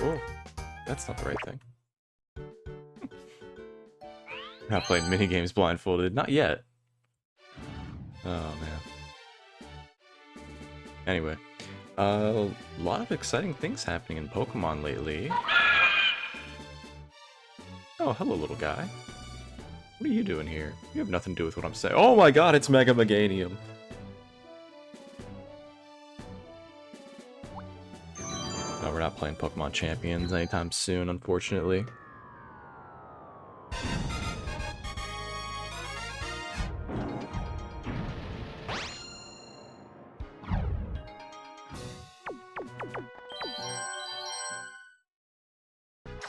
Oh, that's not the right thing. Not playing minigames blindfolded. Not yet. Oh, man. Anyway. A lot of exciting things happening in Pokemon lately. Oh, hello, little guy. What are you doing here? You have nothing to do with what I'm saying. Oh my god, it's Mega Meganium! No, we're not playing Pokemon Champions anytime soon, unfortunately.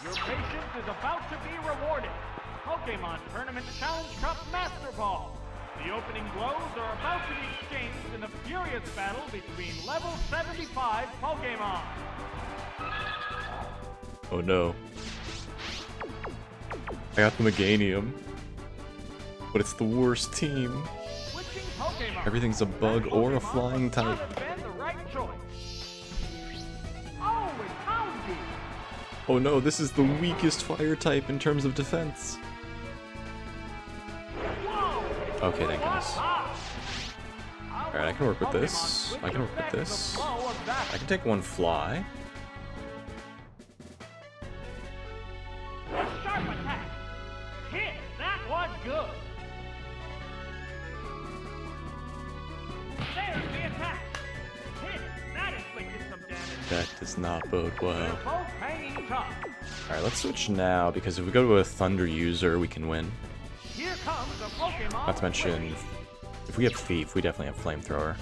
Your patience is about to be rewarded. Pokemon Tournament Challenge Cup Master Ball. The opening blows are about to be exchanged in a furious battle between level 75 Pokemon. Oh no. I got the Meganium. But it's the worst team. Switching Pokemon. Everything's a bug or a flying type. Oh no, this is the weakest fire type in terms of defense. Okay, thank goodness. Alright, I can work with this. I can work with this. I can take one fly. A sharp attack. Hit. That was good. There's the attack. Hit. That inflicted some damage. That does not bode well. They're both hanging tough. Alright, let's switch now, because if we go to a Thunder user, we can win. Here comes a Pokemon. Not to mention, if we have Thief, we definitely have Flamethrower.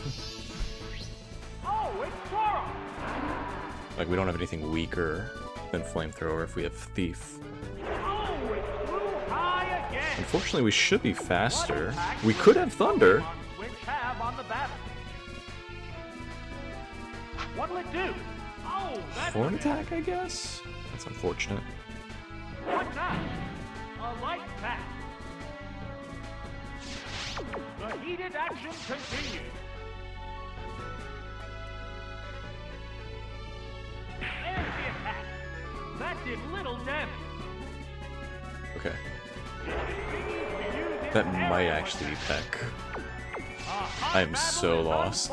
Oh, it's Toro. Like, we don't have anything weaker than Flamethrower if we have Thief. Oh, it flew high again. Unfortunately, we should be faster. We could have Thunder. Switch tab on the battle. What'll it do? Oh, that's Horn attack, I guess? That's unfortunate. What's that? A light attack. The heated action continues. There's the attack. That did little damage. Okay. That might actually be Peck. I am so lost.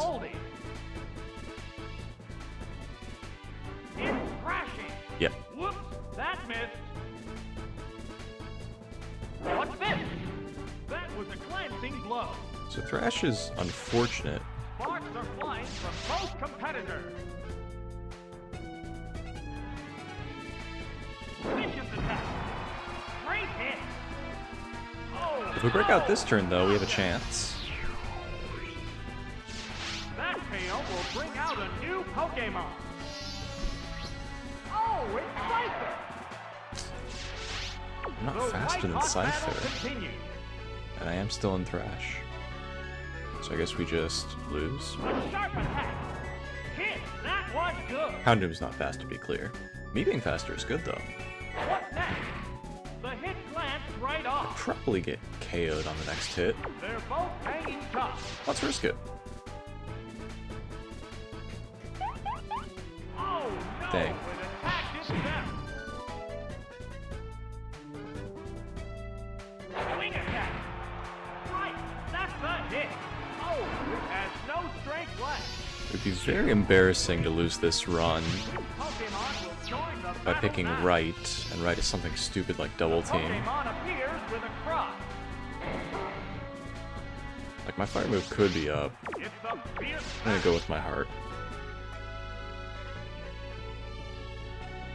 It's crashing. Yep. Whoops, that missed. What's this? That was a glancing blow. So Thrash is unfortunate. Sparks are flying from both competitors. Vicious attack. Great hit. Oh, If we break out this turn, though, we have a chance. that KO will bring out a new Pokemon. Oh, it's Cypher. I'm not The faster than white-hot battle Cypher. continues. And I am still in Thrash. So I guess we just lose. A sharp attack. Hit. That was good. Houndoom's not fast, to be clear. Me being faster is good, though. What's next? The hit glanced right off. Probably get KO'd on the next hit. They're both hanging tough. Let's risk it. Oh no! Dang. An attack is down. Swing attack. Right. That's a hit. Oh, it has no strength left. It would be very embarrassing to lose this run Pokemon will join the by battle picking now. right, and right is something stupid like Double Team. Pokemon appears with a cry. Like, my fire move could be up. It's a fierce I'm gonna go with my heart.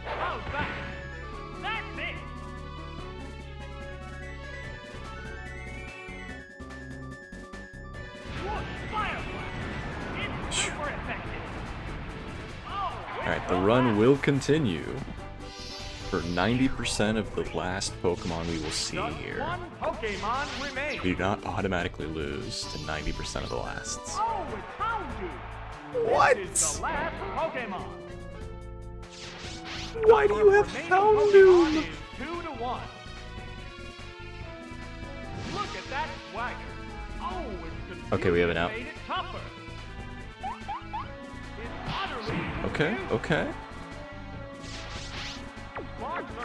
How's that? That's it. Whoosh, fire blast. It's super effective. Oh, Alright, the run will continue for 90% of the last Pokemon we will see just here. one Pokemon remains. We do not automatically lose to 90% of the lasts. Oh, it's Houndoom. What? This is the last Pokemon. Why do you have Remaining Houndoom? Pokemon is 2-1. Look at that swagger. Oh, it's Okay, we have an out. made it tougher. It's utterly Okay, confused. okay.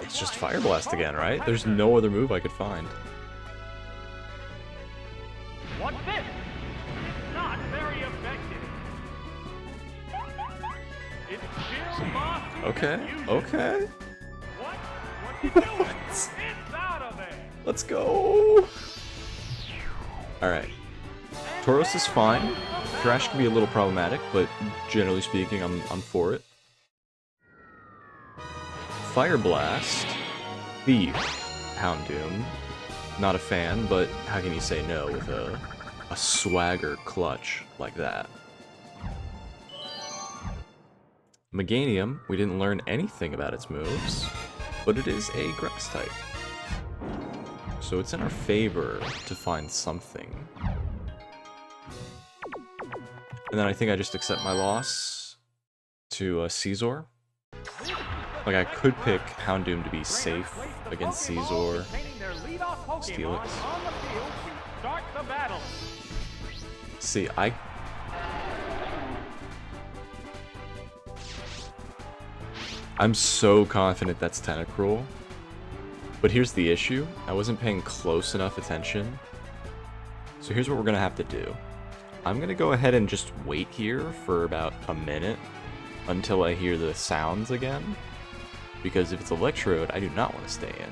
It's just Fire Blast again, right? There's no other move I could find. What's this? It's not very effective. It's still lost in Okay, confusion. okay. What you doing? It's out of there. Let's go. Alright. Tauros is fine. Thrash can be a little problematic, but generally speaking, I'm for it. Fire Blast. The Houndoom. Not a fan, but how can you say no with a swagger clutch like that? Meganium, we didn't learn anything about its moves, but it is a grass type. So it's in our favor to find something. And then I think I just accept my loss to Caesar. Like, I could pick Houndoom to be safe against Caesar. Steelix. See, I'm so confident that's Tentacruel. But here's the issue. I wasn't paying close enough attention. So here's what we're gonna have to do. I'm gonna go ahead and just wait here for about a minute until I hear the sounds again. Because if it's Electrode, I do not want to stay in.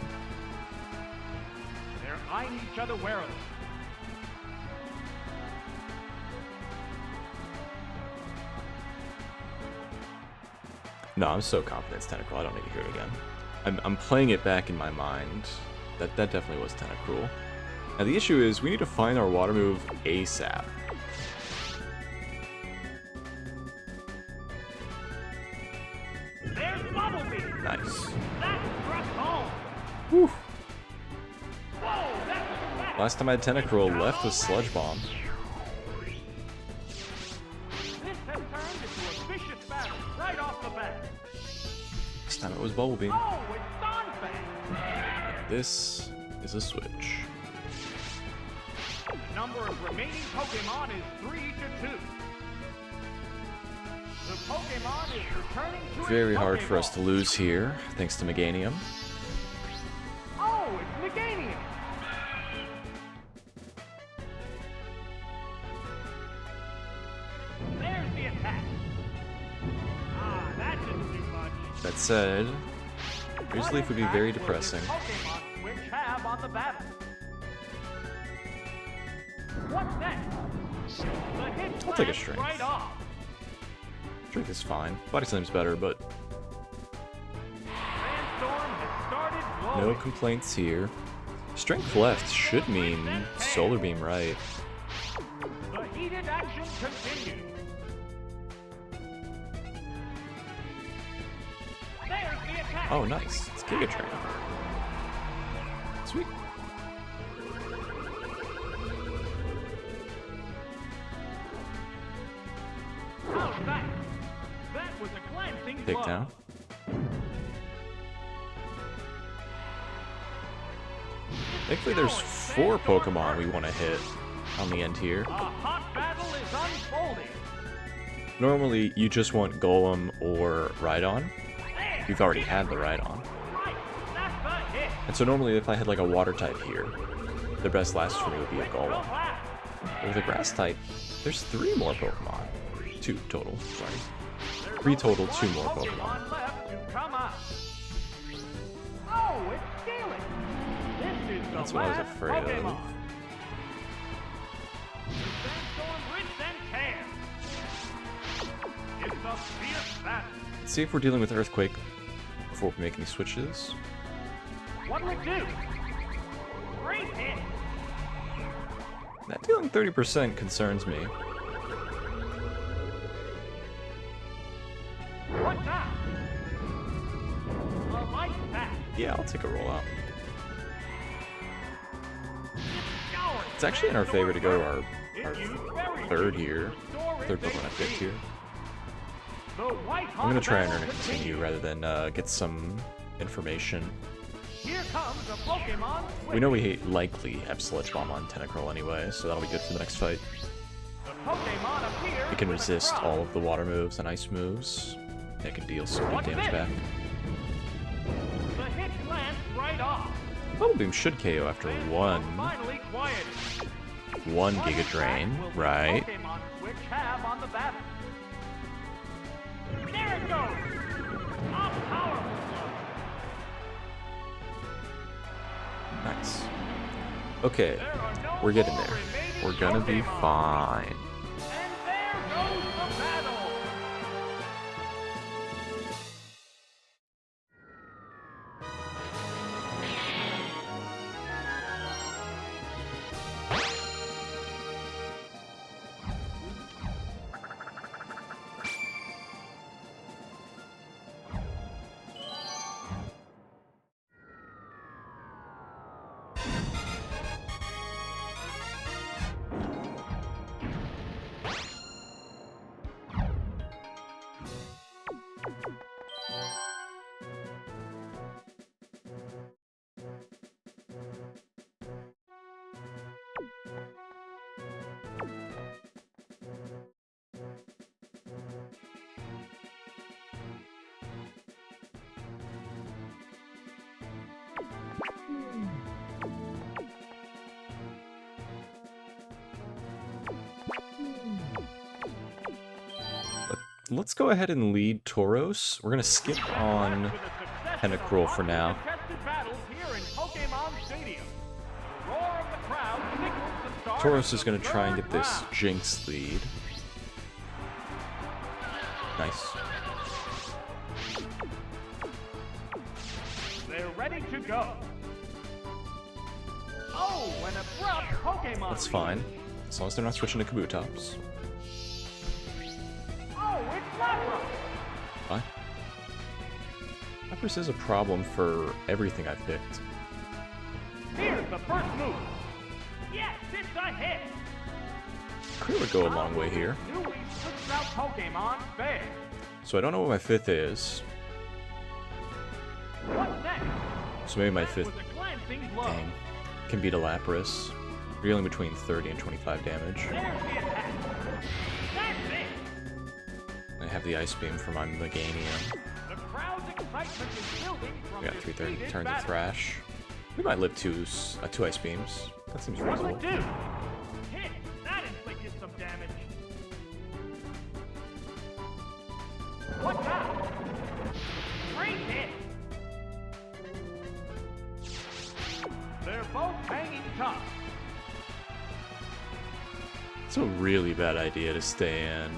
They're eyeing each other warily. No, I'm so confident it's Tentacruel, I don't need to hear it again. I'm playing it back in my mind. That definitely was Tentacruel. Now the issue is, we need to find our water move ASAP. There's Bumblebee. Nice. That struck home. Whew. Whoa, that was fast. Last time I had Tentacruel, left was Sludge Bomb. This has turned into a vicious battle right off the bat. This time it was Bumblebee. Oh, it's Donphan. This is a switch. The number of remaining Pokemon is 3 to 2. The Pokemon is returning to its Very hard for us Pokeball. to lose here, thanks to Meganium. Oh, it's Meganium. There's the attack. Ah, that didn't do much. That said, Here's Leaf would be very depressing. Pokemon switch have on the battle. What's next? The hit I'll take a lands strength. right off. Drink is fine. Body Slam's better, but Sandstorm has started no blowing. complaints here. Strength left should mean Solar Beam right. The heated action continues. There's the attack. Oh, nice. It's Giga Train. Sweet. How's that? That was a glancing blow. Takedown. Thankfully, there's 4 Pokemon we want to hit on the end here. A hot battle is unfolding. Normally, you just want Golem or Rhydon. There. You've already had the Rhydon. Right. That's the hit. And so normally, if I had like a Water type here, the best last for me would be a Golem. Relax. But with a Grass type, there's 3 more Pokemon. 2 total, sorry. 3 total, 2 more Pokemon. Pokemon left to come out. Oh, it's stealing. This is the That's what I was last afraid of. Pokemon. Sandstorm rips and tears. It's a fierce battle. Let's see if we're dealing with Earthquake before we make any switches. What'll it do? Great hit. That dealing 30% concerns me. What's that? A light attack. Yeah, I'll take a rollout. Scouring. It's actually in our favor to go to our It used very third good. here. Restore its Third Pokemon at 5th HP. here. The white I'm gonna try and hot earn a battle continue continues. rather than get some information. Here comes a Pokemon We know we likely have Sludge Bomb on Tentacruel anyway, so that'll be good for the next fight. The Pokemon appears It can with a resist crop. all of the water moves and ice moves. It can deal so much damage back. The hit right off. Bubble Beam should KO after one Finally quieted. Giga Drain, right? Pokemon Switch have on the battle. There it goes. A powerful blow. Nice. Okay, There are no we're getting more there. remaining We're gonna be Pokemon. fine. And there goes the battle. Let's go ahead and lead Tauros. We're gonna skip on Tentacruel for now. Tauros is gonna try and get this Jinx lead. Nice. They're ready to go. Oh, an abrupt Pokemon. That's fine. As long as they're not switching to Kabutops. Oh, it's Lapras. What? Lapras is a problem for everything I've picked. Here's the first move. Yes, it's a hit. Crit would go a long way here. Newly switched out Pokemon fair. So I don't know what my fifth is. What's next? So maybe my That fifth, was a glancing blow. dang, can beat a Lapras. Dealing between 30 and 25 damage. There's the attack. That's it. I have the Ice Beam for my Meganium. The crowd's excitement is building from We got 3 defeated turns of battles. Thrash. We might live two Ice Beams. That seems What'll reasonable. it do? Hit. That inflicted some damage. What now? Great hit. They're both hanging tough. It's a really bad idea to stay in.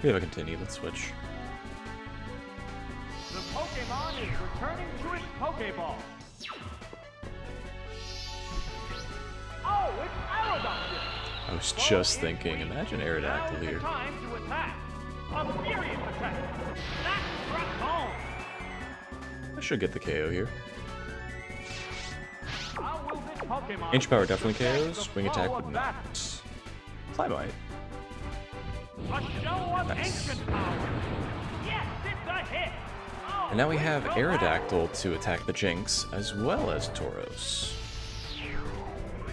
We have a continue, let's switch. The Pokemon is returning to its Pokeball. Oh, it's Aerodactyl. I was just thinking, imagine Aerodactyl Now's the here. time to attack. A furious attack. That struck home. I should get the KO here. How will this Pokemon Inch Power definitely protect KOs, the Wing Attack flow would of not. Flybite. battle? A show of Nice. ancient power. Yes, it's a hit. Oh, And now we way have to go, Aerodactyl to attack the Jinx, as well as Tauros.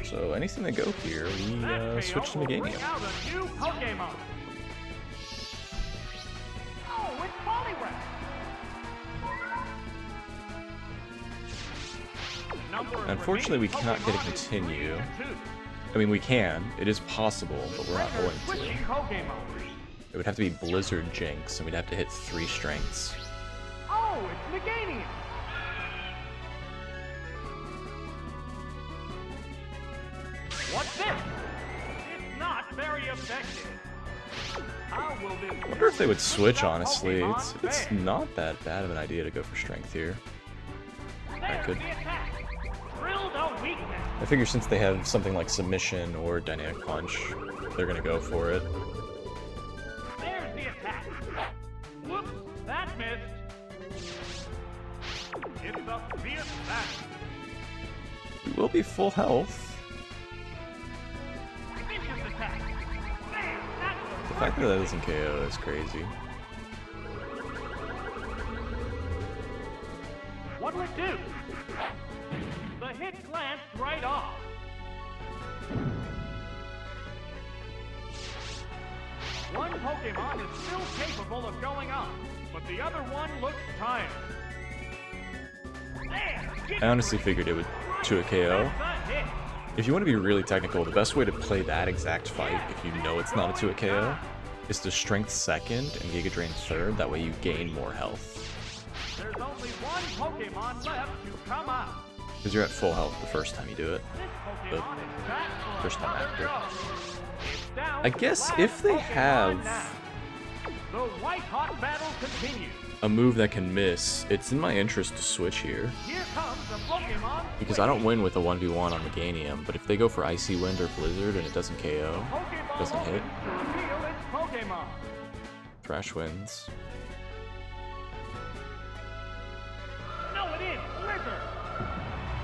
So anything that go here, we That switch to KO will bring Meganium. out a new Pokemon. Oh, it's Poliwrath. The number of Unfortunately, we remaining cannot get a Pokemon is continue. 3 to 2. I mean, we can. It is possible, but we're not Trainer going to. switching Pokemon. It would have to be Blizzard Jinx, and we'd have to hit 3 strengths. Oh, it's Meganium. What's this? It's not very effective. How will this I wonder if they would switch, Pokemon honestly. It's fare? not that bad of an idea to go for strength here. There's could. the attack. Drilled a weakness. I figure since they have something like Submission or Dynamic Punch, they're gonna go for it. There's the attack. Whoops, that missed. It's a fierce battle. We will be full health. Vicious attack. Bam, that was The fact that that doesn't KO is crazy. What'll it do? The hit glanced right off. One Pokemon is still capable of going on, but the other one looks tired. I honestly figured it would to a KO. If you want to be really technical, the best way to play that exact fight, if you know it's not a 2 KO, is to Strength second and Giga Drain third. That way you gain more health. There's only one Pokemon left to come out. Because you're at full health the first time you do it. The first time after. I guess if they have the white hot battle continues. A move that can miss, it's in my interest to switch here. Here comes the Pokemon Because I don't win with a 1v1 on the Meganium, but if they go for Icy Wind or Blizzard and it doesn't KO, doesn't hit, Thrash wins. No, it is Blizzard.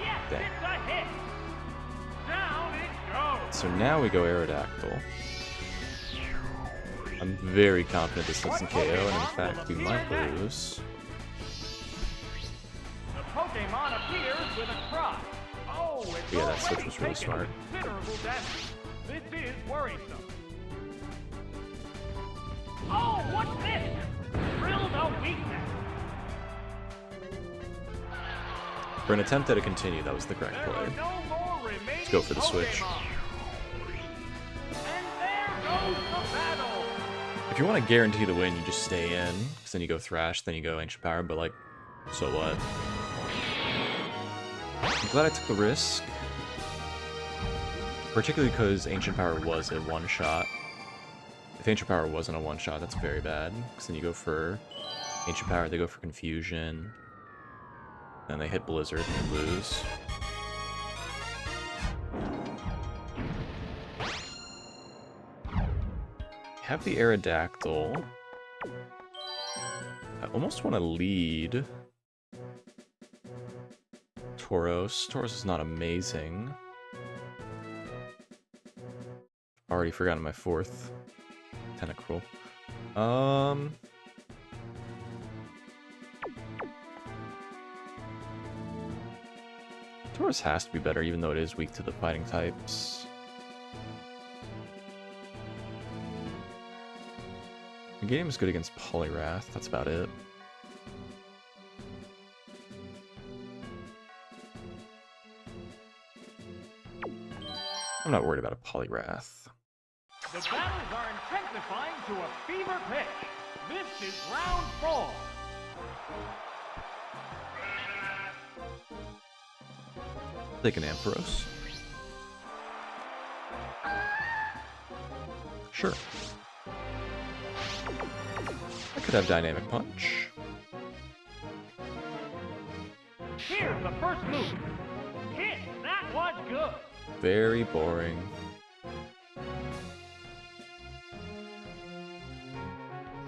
Yes, Dang. it's a hit. Down it goes. So now we go Aerodactyl. I'm very confident this doesn't KO, and in fact, we might lose. The Pokemon appears with a cry. Oh, it's Yeah, that switch already was really taken smart. Considerable damage. This is worrisome. Oh, what's this? Drill the weakness. For an attempt at a continue, that was the correct There are play. no more remaining Let's go for the switch. Pokemon. And there goes the battle. If you want to guarantee the win, you just stay in, because then you go Thrash, then you go Ancient Power, but like, so what? I'm glad I took the risk. Particularly because Ancient Power was a one-shot. If Ancient Power wasn't a one-shot, that's very bad, because then you go for Ancient Power, they go for Confusion, then they hit Blizzard and you lose. Have the Aerodactyl. I almost want to lead Tauros. Tauros is not amazing. Already forgotten my fourth Tentacruel. Tauros has to be better, even though it is weak to the fighting types. The game is good against Poliwrath, that's about it. I'm not worried about a Poliwrath. The battles are intensifying to a fever pitch. This is round 4. Take an Ampharos. Sure. I could have Dynamic Punch. Here's the first move. Hit! That was good. Very boring.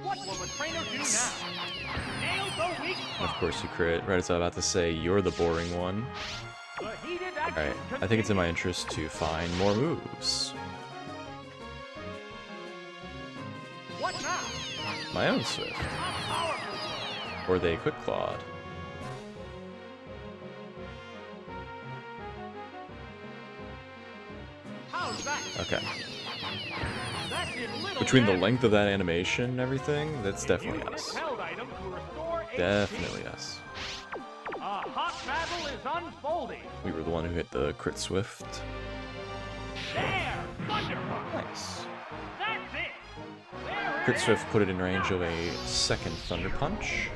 What will the trainer do now? Nail the weak Of spot. course you crit. Right as I was about to say, you're the boring one. The heated action Alright, I think it's in my interest to find more moves. What now? My own Swift. A powerful blow. Or they Quick Clawed. How's that? Okay. That did little Between the damage. length of that animation and everything, that's definitely Use yes. this held item to restore HP. Definitely yes. A hot battle is unfolding. We were the one who hit the crit Swift. There! Wonderful! Nice. That's it! There it Crit is. Swift put it in range of a second Thunder Punch.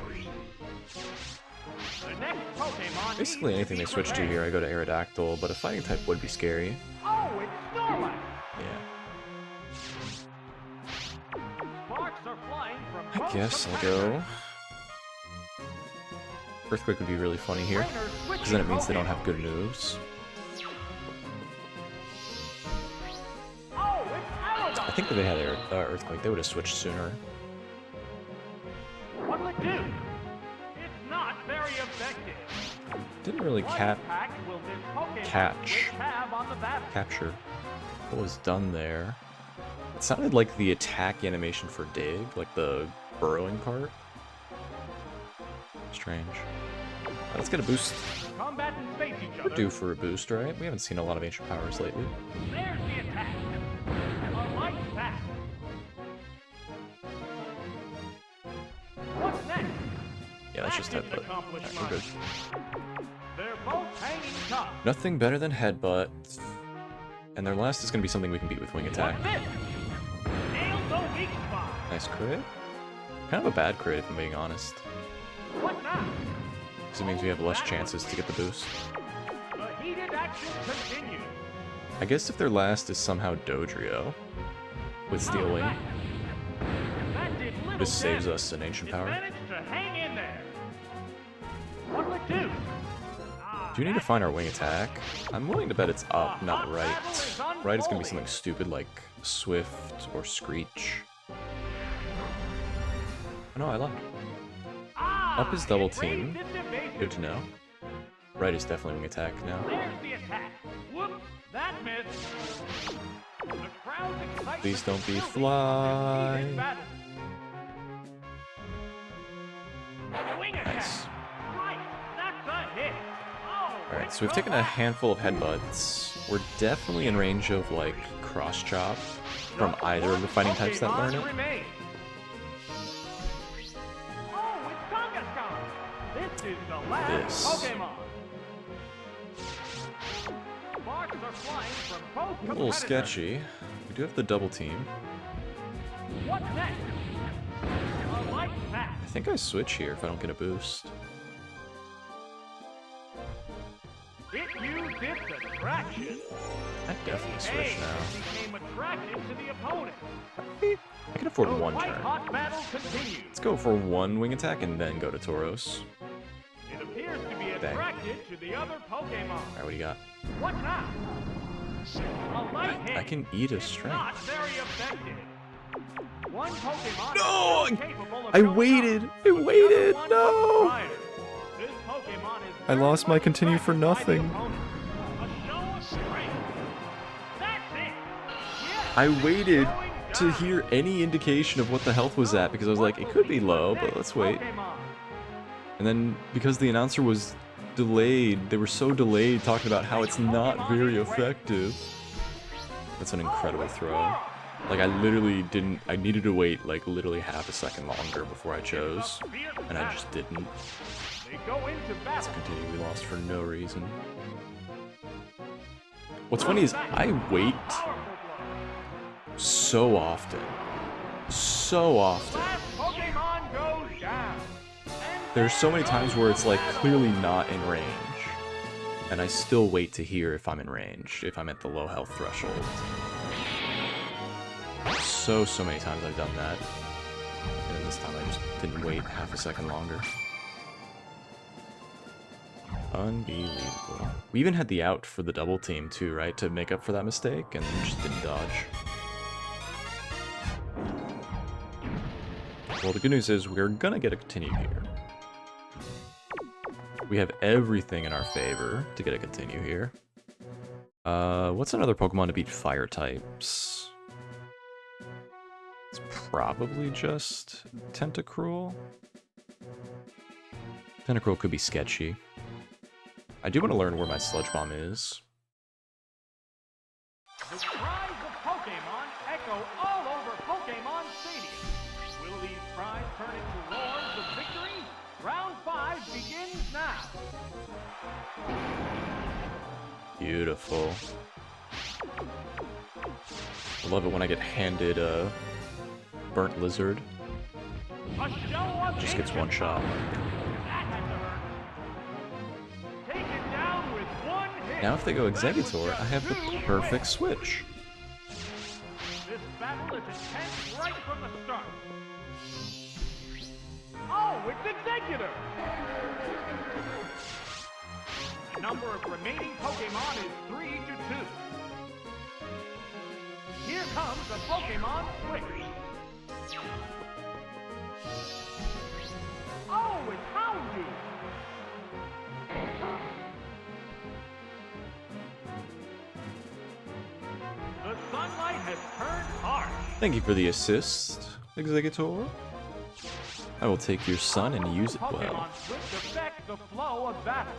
The next Pokemon Basically needs anything be they switch to prepared. here, I go to Aerodactyl, but a fighting type would be scary. Oh, it's Snorlax! Yeah. Sparks are flying from I both guess I'll competitors. go. Earthquake would be really funny here, Trainers because then it means they don't switching have good moves. Pokemon. Oh, it's Aerodactyl! I think if they had Earthquake, they would have switched sooner. What'll it do? It's not very effective. Didn't really What impact will this Pokemon catch. switch have on the battle? capture what was done there. It sounded like the attack animation for Dig, like the burrowing part. Strange. Let's get a boost. Combatants face each We're other. due for a boost, right? We haven't seen a lot of Ancient Powers lately. There's the attack. A light attack. that's just headbutt. Alright, we're good. They're both hanging tough. Nothing better than headbutt. And their last is going to be something we can beat with wing attack. Nails the weak spot. Nice crit. Kind of a bad crit, if I'm being honest. What now? Because it means we have less chances to get the boost. The heated action continues. I guess if their last is somehow Dodrio with Steel Wing, That did little this saves damage. us an Ancient It Power. managed to hang in there. What'll it do? Do you need to find our wing attack? I'm willing to bet it's up, not right. Right is going to be something stupid like Swift or Screech. Oh, no, I lied. Up is double team. Good to know. Right is definitely wing attack now. There's the attack. Whoops, that missed. The crowd's excitement Please don't be will fly. this battle. Wing attack. Nice. Right, that's a hit. Oh, Alright, so we've taken a handful of headbutts. We're definitely in range of, like, cross chop from either of the fighting types that learn it. Remain. Oh, it's Kangaskhan. This is the last This. Pokemon. Sparks are flying from both A little competitors. sketchy. We do have the double team. What's next? A light pack. I think I switch here if I don't get a boost. It used its attraction. I definitely switch now. Became attracted to the opponent. I can afford The one white turn. hot battle continues. Let's go for one wing attack and then go to Tauros. It appears to be Dang. attracted to the other Pokemon. Alright, what do you got? What now? A light hit. I can eat a strength. Not very effective. One Pokemon No! is capable of I going waited! up. I The other waited! one No! was prior. This Pokemon is I very lost my much continue for attracted by the nothing. opponent. A show of strength. That's it. Yes, I waited going to down. hear any indication of what the health was at because I was like, it could be low, but let's wait. Pokemon. And then because the announcer was delayed, they were so delayed talking about how it's not very effective. That's an incredible throw. Like I literally didn't, I needed to wait like literally half a second longer before I chose, and I just didn't. They go into Let's battle. continue, we lost for no reason. What's funny is I wait Powerful blow. so often. So often. Last Pokemon goes down. And There's so many times where it's like clearly not in range. And I still wait to hear if I'm in range, if I'm at the low health threshold. So many times I've done that. And then this time I just didn't wait half a second longer. Unbelievable. We even had the out for the double team too, right? To make up for that mistake, and just didn't dodge. Well, the good news is we're gonna get a continue here. We have everything in our favor to get a continue here. What's another Pokemon to beat fire types? It's probably just Tentacruel. Tentacruel could be sketchy. I do want to learn where my Sludge Bomb is. The cries of Pokemon echo all over Pokemon Stadium. Will these cries turn into roars of victory? Round 5 begins now. Beautiful. I love it when I get handed a burnt lizard. A show of Just gets one shot. That had to hurt. Taken down with one hit. Now if they go That was Exeggutor, just I have the too perfect quick. switch. This battle is intense right from the start. Oh, it's Exeggutor! The number of remaining Pokemon is 3 to 2. Here comes the Pokemon switch. Oh, it's Houndoom! The sunlight has turned harsh. Thank you for the assist, Exeggutor. I will take your sun and use it well. Pokemon switch affect the flow of battle.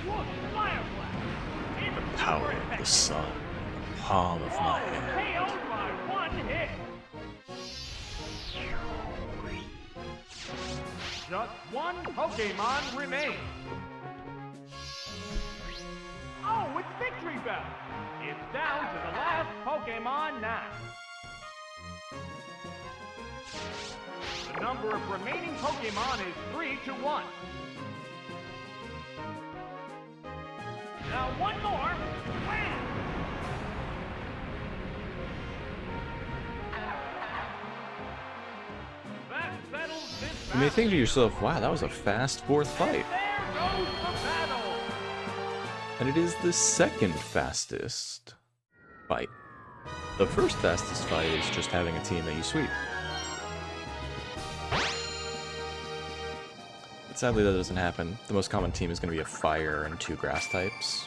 Whoosh, Fire Blast! It's Power super of the effective. sun, in the palm of my Oh, hand. KO'd by one hit. Just one Pokemon remains. Oh, it's Victory Bell. It's down to the last Pokemon now. The number of remaining Pokemon is 3-1. Now one more. Wham! That settles this You may battle. think to yourself, wow, that was a fast fourth fight. There goes the battle. And it is the second fastest fight. The first fastest fight is just having a team that you sweep. But sadly that doesn't happen. The most common team is going to be a fire and 2 grass types.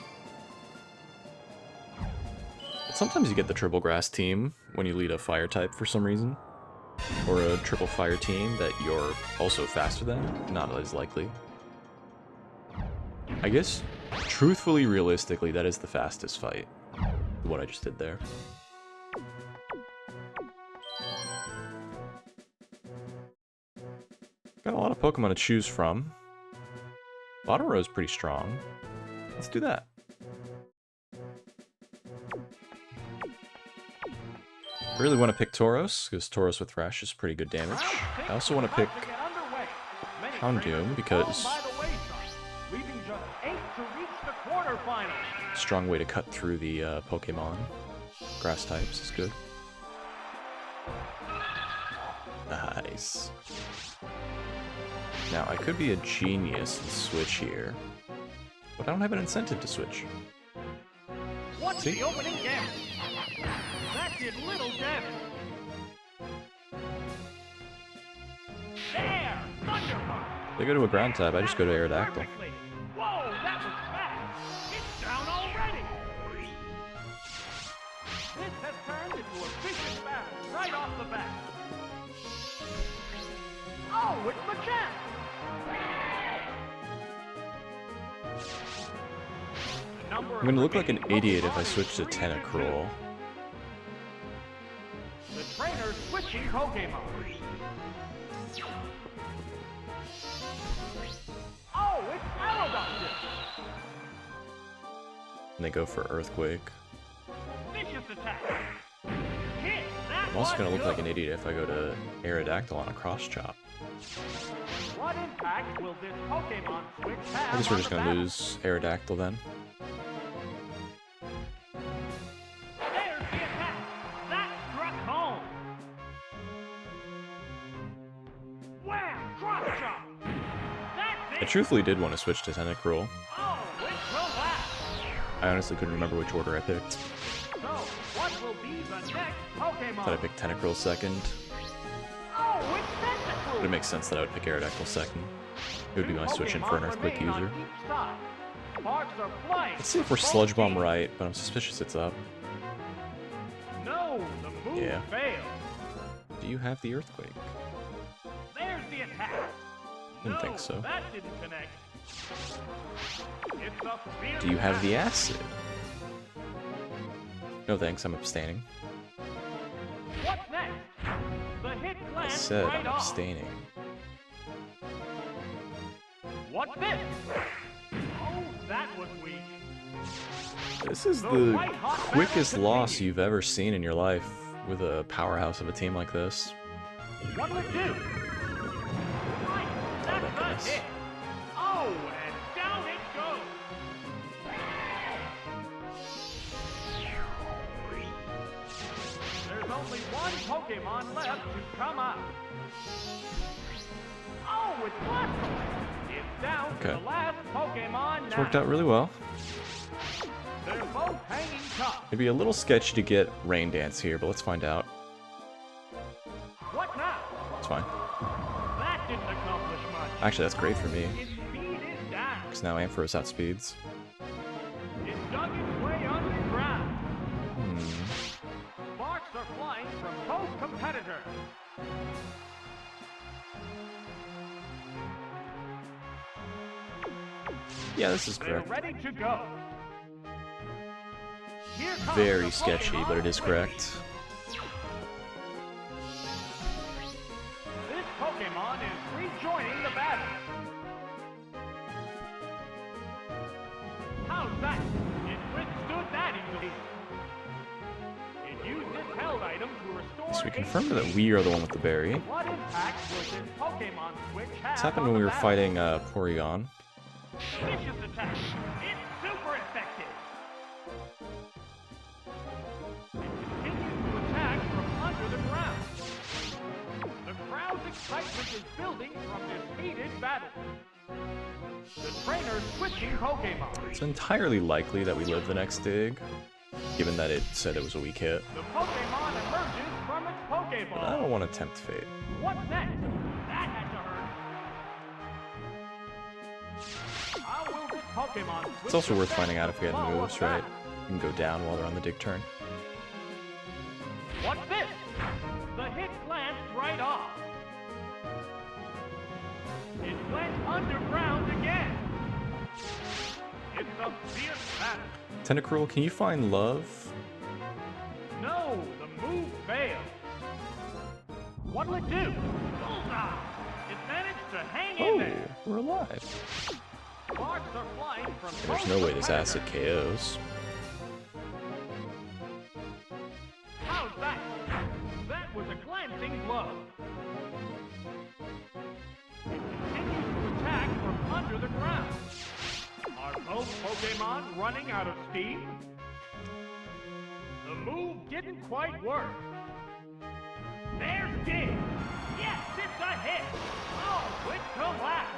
But sometimes you get the triple grass team when you lead a fire type for some reason. Or a triple fire team that you're also faster than. Not as likely. I guess, truthfully, realistically, that is the fastest fight. What I just did there. Got a lot of Pokemon to choose from. Bottom is pretty strong. Let's do that. I really want to pick Tauros, because Tauros with Thrash is pretty good damage. I also want to pick Houndoom, because strong way to cut through the Pokemon. Grass types is good. Nice. Now, I could be a genius and switch here, but I don't have an incentive to switch. What's the opening game? That did little damage. There! Thunderbolt! They go to a ground type, I just go to Aerodactyl. Perfectly. Whoa, that was fast! It's down already! This has turned into a vicious battle right off the bat. Oh, it's Machamp! I'm gonna look like an idiot if I switch to Tentacruel. The trainer's switching Pokemon. Oh, it's Aerodactyl! And they go for Earthquake. Vicious attack! Hit! That I'm also was gonna look good. like an idiot if I go to Aerodactyl on a cross chop. What impact will this Pokemon switch have I guess we're on just the gonna battle? lose Aerodactyl then. There's the attack! That struck home! Wham! Drop chop! That's I it! truthfully did want to switch to Tentacruel. Oh, it will last! I honestly couldn't remember which order I picked. So, what will be the next Pokemon? Thought I picked Tentacruel second. Oh, it's Tentacruel! But it makes sense that I would pick Aerodactyl second. It would be my switch in for an Pokemon Earthquake remain on user. each side. Sparks are flying Let's see if we're from Sludge both Bomb teams. right, but I'm suspicious it's up. No, the move Yeah. failed. Do you have the Earthquake? There's the attack. Didn't No, think so. that didn't connect. It's a fierce Do you have the attack. Acid? No thanks, I'm abstaining. What's next? The hit I lands said right I'm off. abstaining. What's this? Oh, that was weak. This is the quickest loss you've ever seen in your life with a powerhouse of a team like this. What'll it do? Right, thank that's goodness. a hit. Oh, and down it goes. There's only one Pokemon left to come up. Oh, it's Blastoise. It's down to Okay. the last Pokemon It's now. worked out really well. They're both hanging tough. It'd be a little sketchy to get Rain Dance here, but let's find out. What now? It's fine. That didn't accomplish much. Actually, that's great for me, Its speed is down. because now Ampharos outspeeds. It dug its way underground. Hmm. Sparks are flying from both competitors. Yeah, this is They're correct. ready to go. Here comes Very the sketchy, Pokemon but it is switch. correct. This Pokemon is rejoining the battle. we confirmed that we are the one with the berry. What impact will this Pokemon switch have This happened on when we the were battle? fighting Porygon. Vicious attack. It's super effective. It continues to attack from under the ground. The crowd's excitement is building from this heated battle. The trainer's switching Pokemon. It's entirely likely that we live the next dig, given that it said it was a weak hit. The Pokemon emerges from its But I Pokeball. don't want to tempt fate. What's next? That had to hurt. How will this Pokemon switch It's also worth effect finding out if we had the flow moves, of right? battle? You can go down while they're on the dig turn. What's this? The hit glanced right off. It went underground again. It's a fierce battle. Tentacruel, can you find love? No, the move failed. What'll it do? Bullseye! It managed to hang in Oh, there. we're alive. Sparks are flying from There's both no way this competitors. acid KOs. How's that? That was a glancing blow. It continues to attack from under the ground. Are both Pokemon running out of steam? The move didn't quite work. There's Dig! Yes, it's a hit! Oh, it collapsed!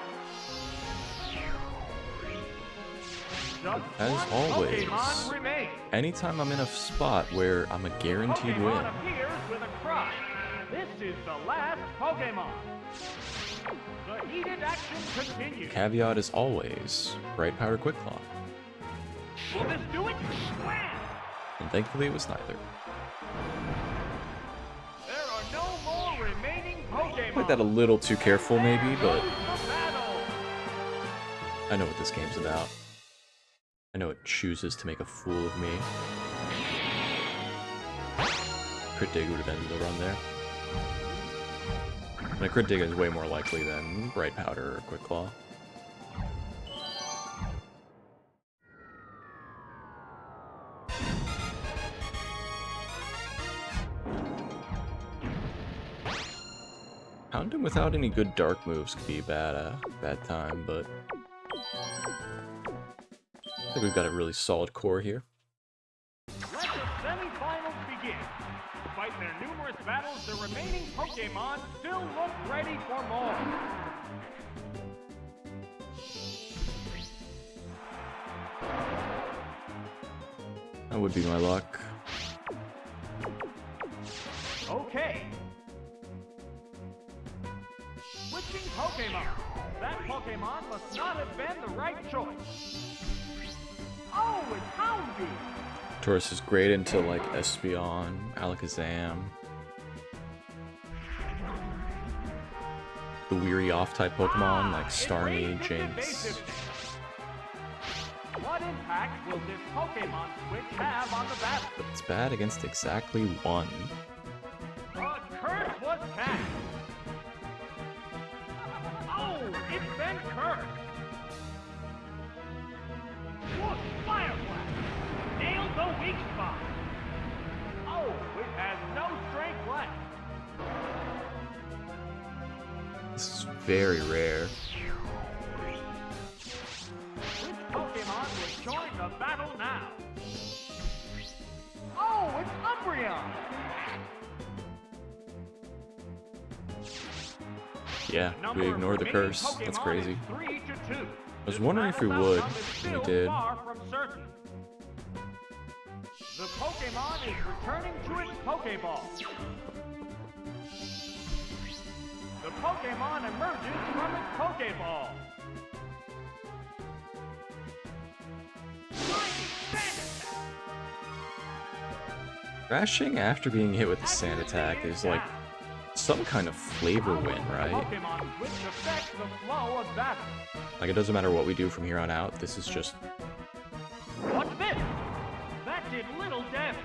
Just As one always, Pokemon remains. anytime I'm in a spot where I'm a guaranteed Pokemon win, appears with a cry. This is the last Pokemon. The heated action continues. caveat is always Bright Powder Quick Claw. Will this do it? Wham! And thankfully it was neither. There are no more remaining Pokemon. I played that a little too careful maybe, but Goes the battle. I know what this game's about. I know it chooses to make a fool of me. Crit Dig would have ended the run there. And a Crit Dig is way more likely than Bright Powder or Quick Claw. Houndoom without any good dark moves could be a bad time, but I think we've got a really solid core here. Let the semifinals begin. Despite their numerous battles, the remaining Pokemon still look ready for more. That would be my luck. Okay. Switching Pokemon. That Pokemon must not have been the right choice. Oh, it's Houndoom. Taurus is great into like Espeon, Alakazam. The weary off-type Pokemon like Starmie, Jinx. What impact will this Pokemon switch have on the battle? But it's bad against exactly one. A curse was cast. Oh, it's been cursed. Whoosh, Fire Blast. Nailed the weak spot. Oh, it has no strength left. This is very rare. Which Pokemon will join the battle now? Oh, it's Umbreon. Yeah, Number we of ignore the remaining curse. That's Pokemon crazy. is 3-2. I was This wondering if we battle's would, outcome is and we still did. far from certain. The Pokemon is returning to its Pokeball. The Pokemon emerges from its Pokeball. Mighty Sand Attack! Crashing after being hit with the sand attack is like some kind of flavor win, right? Pokemon which affects the flow of battle. Like it doesn't matter what we do from here on out, this is just... What's this? That did little damage.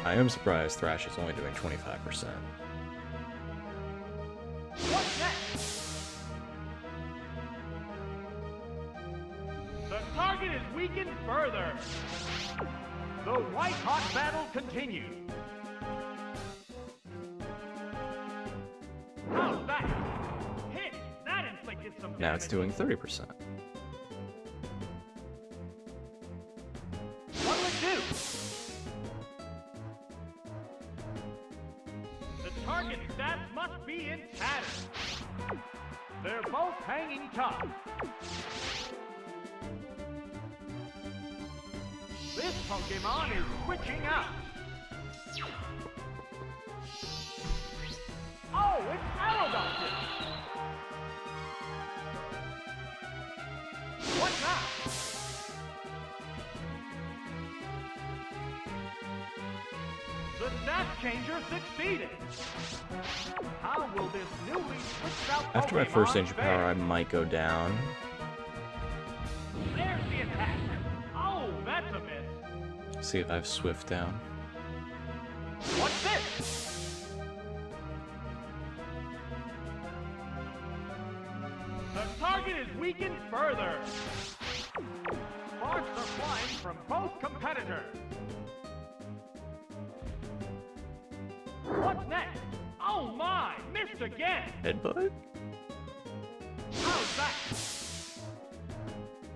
I am surprised Thrash is only doing 25%. What's next? The target is weakened further. The white-hot battle continues. Now it's doing 30%. What'll it do? The target stats must be in tatters. They're both hanging tough. This Pokemon is switching out. Oh, it's Aerodactyl! What now? The stat changer succeeded. How will this newly switched out After my first Pokemon ancient power, I might go down. There's the attack. Oh, that's a miss. See if I have Swift down. What's this? The target is weakened further. Sparks are flying from both competitors. What's next? Oh my, missed again. Headbutt? How's that?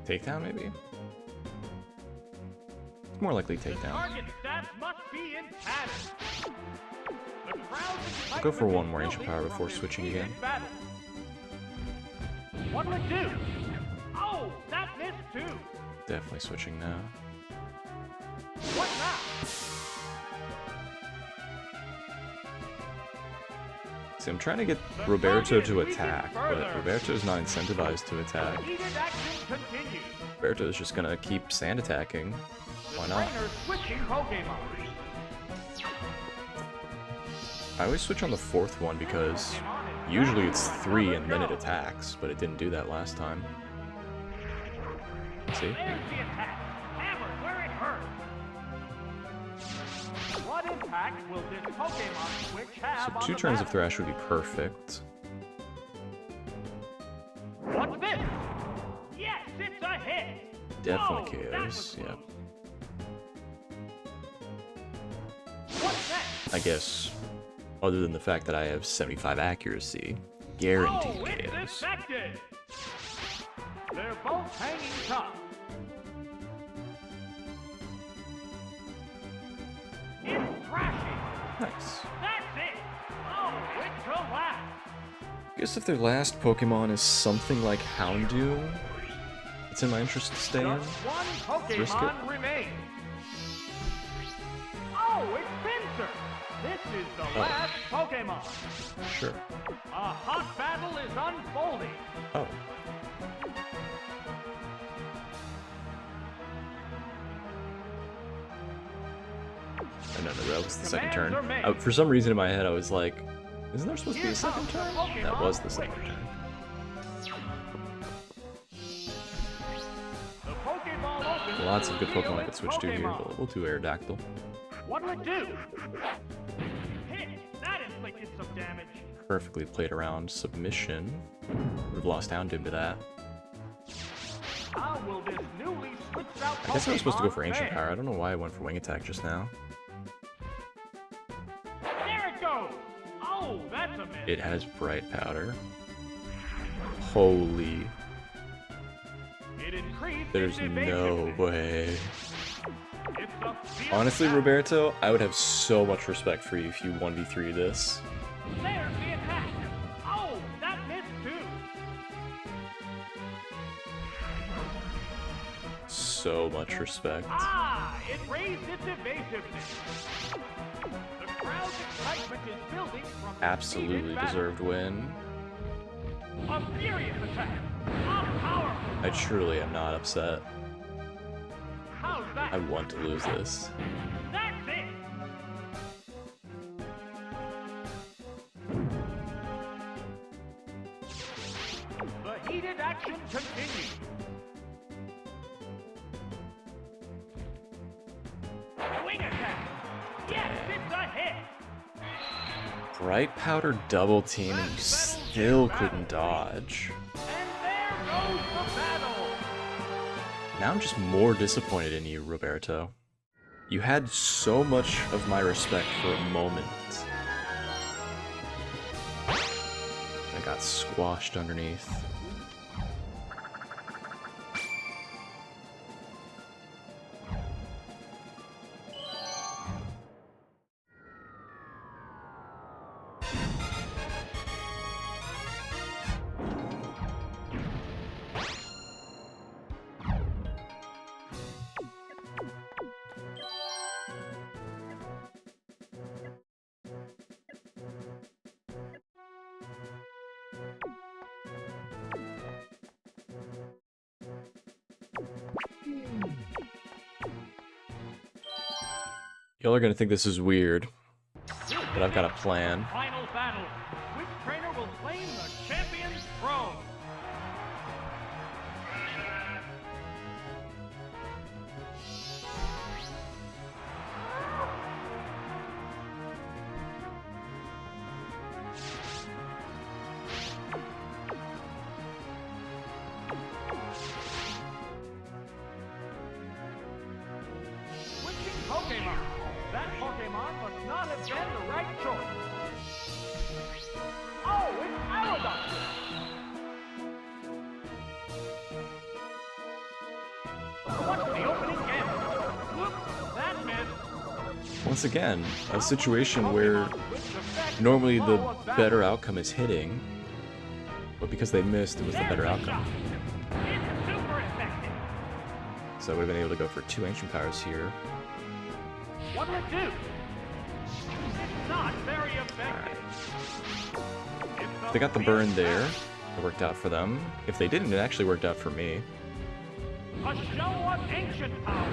Takedown, maybe? It's more likely The takedown. target stats must be in tatters. The crowd's I'll go for one excitement more is ancient building power from before this switching heated again. battle. What'll it do? Oh, that missed too. Definitely switching now. What now? See, I'm trying to get Roberto to attack, but Roberto's not incentivized to attack. Heated action continues. Roberto's just gonna keep sand attacking. Why not? Trainer switching Pokemon. I always switch on the fourth one because usually it's 3 and then it attacks, but it didn't do that last time. See? There's the attack. Hammered where it hurts. What impact will this Pokemon switch have So on 2 the turns of battle? Thrash would be perfect. What's this? Yes, it's a hit. Definitely Whoa, that KOs, was yeah. close. What's next? I guess, other than the fact that I have 75 accuracy, guaranteed Oh, it's KOs. infected. They're both hanging tough. It's thrashing. Nice. That's it. Oh, it's a last. I guess if their last Pokemon is something like Houndoom, it's in my interest to stay in. Just one Risk Pokemon remains. Oh, it's Pinsir. This is the last Pokemon. Sure. A hot battle is unfolding. Oh. No, that was the second turn. Commands are made. For some reason in my head I was like, isn't there supposed to be a Here second comes the turn? Pokemon That was the switch. second turn. The Pokeball opens Lots to of good reveal Pokemon I could its switch to here, Pokemon. but we'll do Aerodactyl. What'll it do? Hit! That inflicted some damage. Perfectly played around submission. Would have lost Houndoom to that. How will this newly switched out I guess I was supposed to go for Pokemon Ancient fare? Power. I don't know why I went for Wing Attack just now. There it goes! Oh, that's a miss. It has Bright Powder. Holy. It increased There's its no evasiveness. way. It's a fierce Honestly, battle. Roberto, I would have so much respect for you if you 1v3 this. There's the attack. Oh, that missed too. So much respect. Ah, it raised its evasiveness. The crowd's excitement is building from the Absolutely heated battle. deserved win. A furious attack. A powerful. I truly am not upset. How's that? I want to lose this. That's it. The heated action continues. Wing attack. Yes, it's a hit. Bright Powder double team and you still couldn't dodge. And there goes the battle. Now I'm just more disappointed in you, Roberto. You had so much of my respect for a moment. I got squashed underneath. Y'all are gonna think this is weird, but I've got a plan. Final battle. Which trainer will claim the champion's throne? Switching Pokemon. That Pokemon must not have been the right choice. Oh, it's Aerodactyl! What's the opening gambit? Whoops, that missed. Once again, a situation where normally the better outcome is hitting, but because they missed, it was the better outcome. It's super effective. So I would have been able to go for 2 Ancient Powers here. What'll it do? It's not very effective. They got the burn there. It worked out for them. If they didn't, it actually worked out for me. A show of ancient power.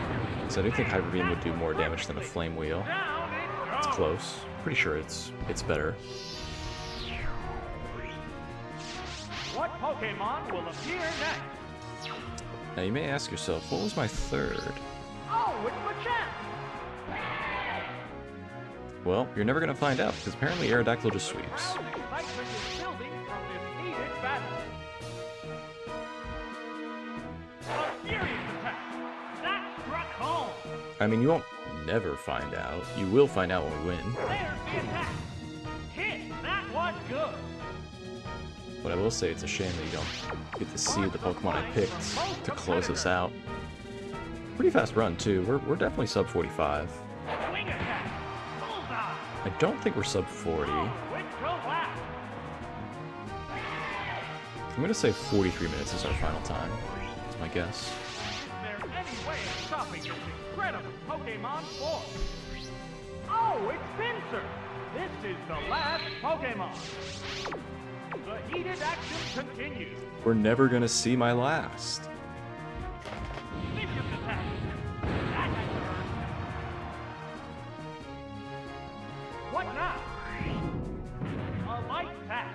So I do think Hyper Beam would do more damage than a Flame Wheel. Down it goes. It's close. Pretty sure it's better. What Pokemon will appear next? Now you may ask yourself, what was my third? Oh, it's Machamp! Well, you're never gonna find out, because apparently Aerodactyl just sweeps. Excitement is building from this heated battle. A furious attack. That struck home. I mean, you won't never find out. You will find out when we win. There's the attack. Hit. That was good. But I will say it's a shame that you don't get to see the Pokemon I picked to close us out. Pretty fast run, too. We're definitely sub 45. Wing attack. Bullseye. I don't think we're sub 40. Oh, it goes out. I'm gonna say 43 minutes is our final time. That's my guess. Is there any way of stopping this incredible Pokemon force? Oh, it's Pinsir! This is the last Pokemon. The heated action continues. We're never gonna see my last. Vicious attack. That has to hurt. What now? A light attack.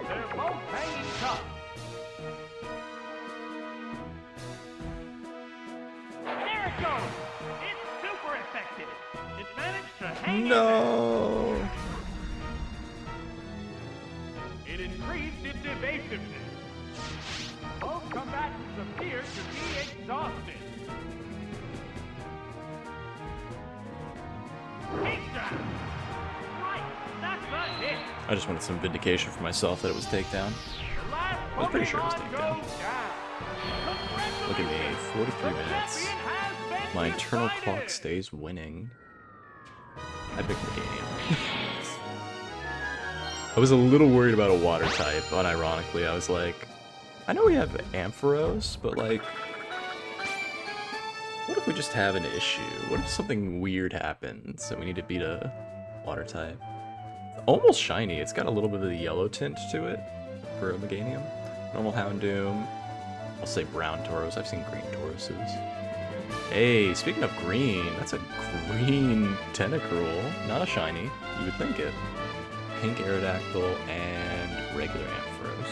They're both hanging tough. There it goes! It's super effective! It managed to hang in No! there. It increased its evasiveness. Both combatants appear to be exhausted. Takedown! Right, that's a hit! I just wanted some vindication for myself that it was takedown. The last I was pretty sure it was Pokemon takedown. goes down. Look at me, 43 The minutes. champion has been My internal decided. clock stays winning. I picked the game. I was a little worried about a water type, unironically. I was like, I know we have Ampharos, but like, what if we just have an issue? What if something weird happens and we need to beat a water type? It's almost shiny. It's got a little bit of the yellow tint to it for a Meganium. Normal Houndoom. I'll say brown Tauros. I've seen green Tauroses. Hey, speaking of green, that's a green Tentacruel. Not a shiny. You would think it. Pink Aerodactyl and regular Ampharos.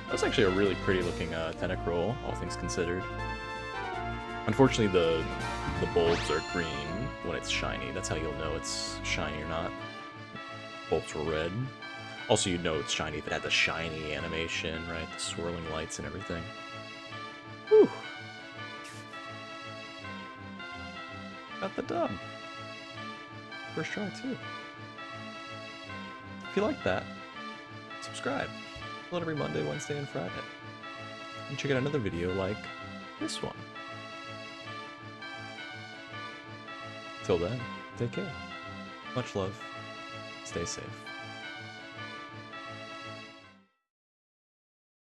That was actually a really pretty looking Tentacruel, all things considered. Unfortunately, the bulbs are green when it's shiny. That's how you'll know it's shiny or not. Bulbs were red. Also, you'd know it's shiny if it had the shiny animation, right? The swirling lights and everything. Whew. Got the dub. First try, too. If you like that, subscribe. Upload every Monday, Wednesday, and Friday. And check out another video like this one. Till then, take care. Much love. Stay safe.